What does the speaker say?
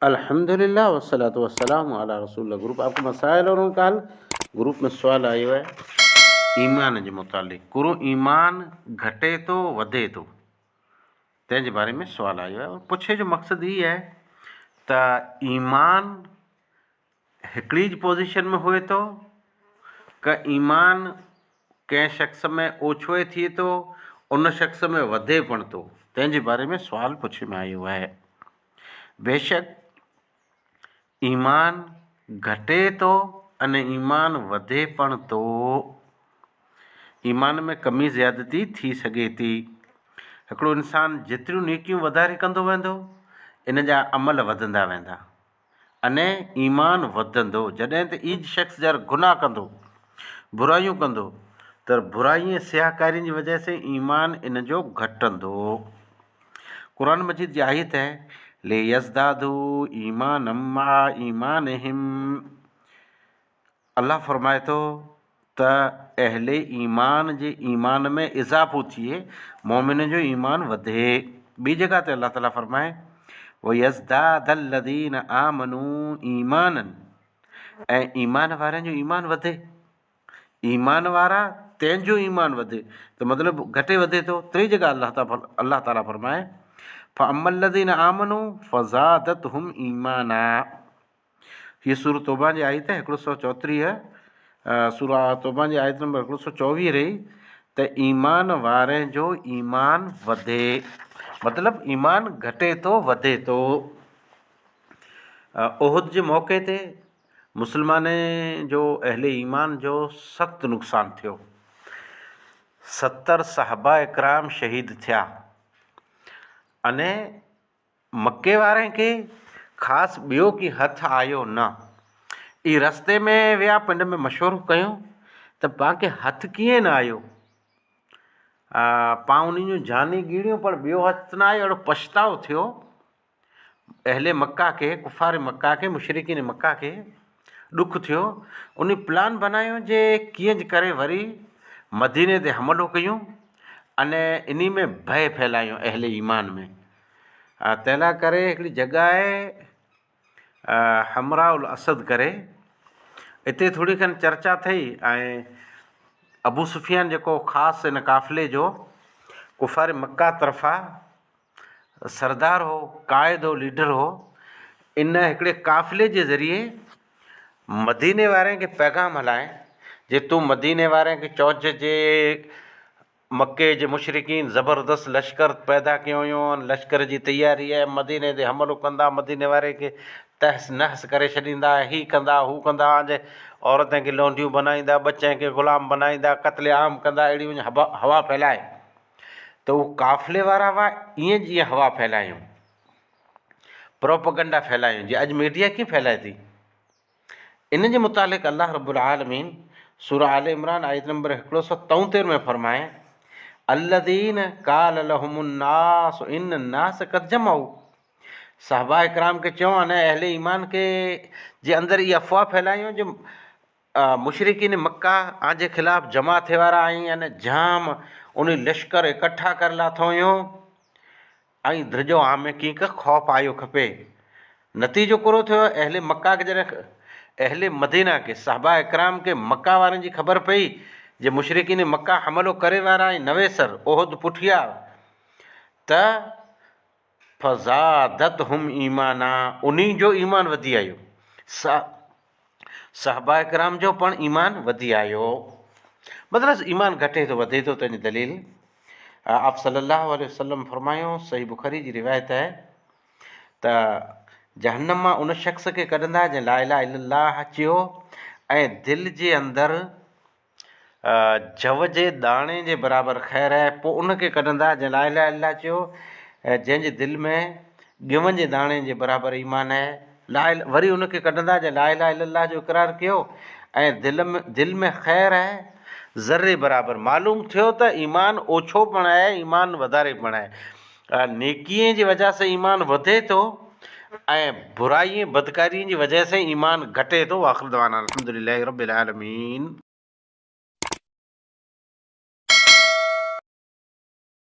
अल्हम्दुलिल्लाह वस्सलातु वस्सलामु अला रसूलिल्लाह। ग्रुप आपको मसाइल और उनका हल। ग्रुप में सवाल आयो है ईमान जे मुतालिक़। कुरो ईमान घटे तो वधे तो, तंहिंजे बारे में सवाल आयो है। और पुछे जो मक़सदु ई आहे त ईमान हिकिड़ी ज पोज़ीशन में हुए थो क ईमान कंहिं शख़्स में ओछो थिए थो, उन शख़्स में वधे पण थो, तंहिंजे बारे में सवाल पुछ में आयो आहे। बेशक ईमान घटे थो अने ईमान वधे पण थो। ईमान में कमी ज़्यादती थी सघे थी। हिकिड़ो इंसान जेतिरियूं नेकियूं वधारे कंदो वेंदो, इन जा अमल वधंदा वेंदा अने ईमान वधंदो। जॾहिं त ईज शख़्स jar गुनाह कंदो, बुराइयूं कंदो, त बुराई सियाकारियुनि जी वजह से ईमान इन जो घटंदो। कुरान मजीद जी आयत है ले यज़दादू ईमानम मा ईमानहिम। अल्लाह फरमाए थो त अहले ईमान जे ईमान में इज़ाफ़ो थिए, मोमिन जो ईमान वधे। ॿी जगह ते अल्लाह ताला फरमाए व यज़दादल्लज़ीन आमनू ईमानन, ऐं ईमान वारनि जो ईमान वधे। ईमान वारा तंहिंजो ईमान वधे त मतिलबु घटे वधे थो। टी जगह अल्लाह ताला फरमाए फ़अम्मल्लज़ीन आमनू फ़ज़ादतहुम ईमाना। हीअ सूरह तौबा जी आयत है 134, सूरह तौबा जी आयत नंबर 124 रही त ईमान वारे जो ईमान वधे, मतिलबु ईमान घटे थो वधे थो। उहुद जे मौक़े ते मुस्लमान जो अहले ईमान जो सख़्तु नुक़सानु थियो। 70 सहाबा इकराम शहीद थिया अने मके वारे खे ख़ासि ॿियो की हथु आयो न। ई रस्ते में विया, पिंड में मशवरो कयूं त पाण खे हथु कीअं न आयो। पाण उन्हनि जूं जानी ॻीड़ियूं पर ॿियो हथु न आयो। अहिड़ो पछतावो थियो अहले मक्का खे, कुफ़ार मक्का खे, मुशरिकीन मक्का खे ॾुख थियो। उन प्लान बनायो जे कीअं ज करे वरी मदीने ते हमलो कयूं अने इन में भय फैलायूं अहले ईमान में। तंहिं करे हिकिड़ी जॻह आहे हमराउल असद करे, हिते थोरी खनि चर्चा थी ऐं अबू सुफियान जेको ख़ासि इन काफ़िले जो कुफ़ार मक्का तरफ़ा सरदार हो, क़ाइद हो, लीडर हो, इन हिकिड़े काफ़िले जे ज़रिए मदीने वारे खे पैगाम हलाए जे तूं मदीने वारे खे चौज जे मके जे मुशरिकीन ज़बरदस्त लश्कर पैदा कयो हुयूं, लश्कर जी तैयारी आहे, मदीने ते हमलो कंदा, मदीने वारे खे तहस नहस करे छॾींदा, ही कंदा हू कंदा, जे औरतें खे लौंडियूं बनाईंदा, बच्चें खे ग़ुलाम बनाईंदा, क़त्ले आम कंदा, अहिड़ी हवा फैलाए। त उहो काफ़िले वारा हुआ ईअं जीअं हवा फैलायूं, प्रोपगंडा फैलायूं जीअं अॼु मीडिया कीअं फैलाए थी। इन जे मुतालिक़ अल्लाह रब्बुल आलमीन सूरह आल इमरान आयत नंबर 173 में फरमाए अल्लज़ीन क़ाल लहुमुन्नास इन्नन्नास क़द जमऊ। सहाबा इकराम के चयो अने अहले ईमान के जे अंदरि इहा अफ़वाह फैलायूं जो मुशरिकीन मक्का आजे ख़िलाफ़ जमा थिए वारा आहिनि अने जाम उन लश्कर इकट्ठा करे लाथो हुयूं ऐं द्रिजो आमे कीक ख़ौफ़ आयो खपे। नतीजो कहिड़ो थियो, अहले मक्का के जॾहिं अहले मदीना के सहाबा इकराम के मक्का वारनि जी ख़बर पई जे मुशरिकीन मक्का हमलो करे वारा आहिनि नवेसर उहुद पुठिया, त फ़ज़ादतहुम ईमाना, उन्हीं जो ईमान वधी आयो, सहाबा इकराम जो पण ईमान वधी आयो। मतिलबु ईमान घटे थो वधे थो। तंहिंजी दलील आप सल्लल्लाहु अलैहि वसल्लम फरमायो, सही बुख़ारी जी रिवायत है त जहन्नम मां उन शख़्स खे कढंदा जंहिं ला इलाहा इल्लल्लाह चयो ऐं दिलि जे अंदरि जव जे दाणे जे बराबरि ख़ैर आहे, पोइ उनखे कढंदा जंहिं ला इलाहा इल्लल्लाह चयो ऐं जंहिंजे दिलि में ॻिवन जे दाणे जे बराबरि ईमान आहे, वरी उनखे कढंदा जंहिं ला इलाहा इल्लल्लाह जो इक़रार कयो ऐं दिलि में ख़ैर आहे ज़र्रे बराबरि। मालूम थियो त ईमान ओछो पण आहे, ईमान वधारे पण आहे। नेकीअ जी वजह सां ईमान वधे थो ऐं बुराई बदकारीअ जी वजह सां ईमान घटे थो। आख़िर दवाना अल्हम्दुलिल्लाहि रब्बिल आलमीन।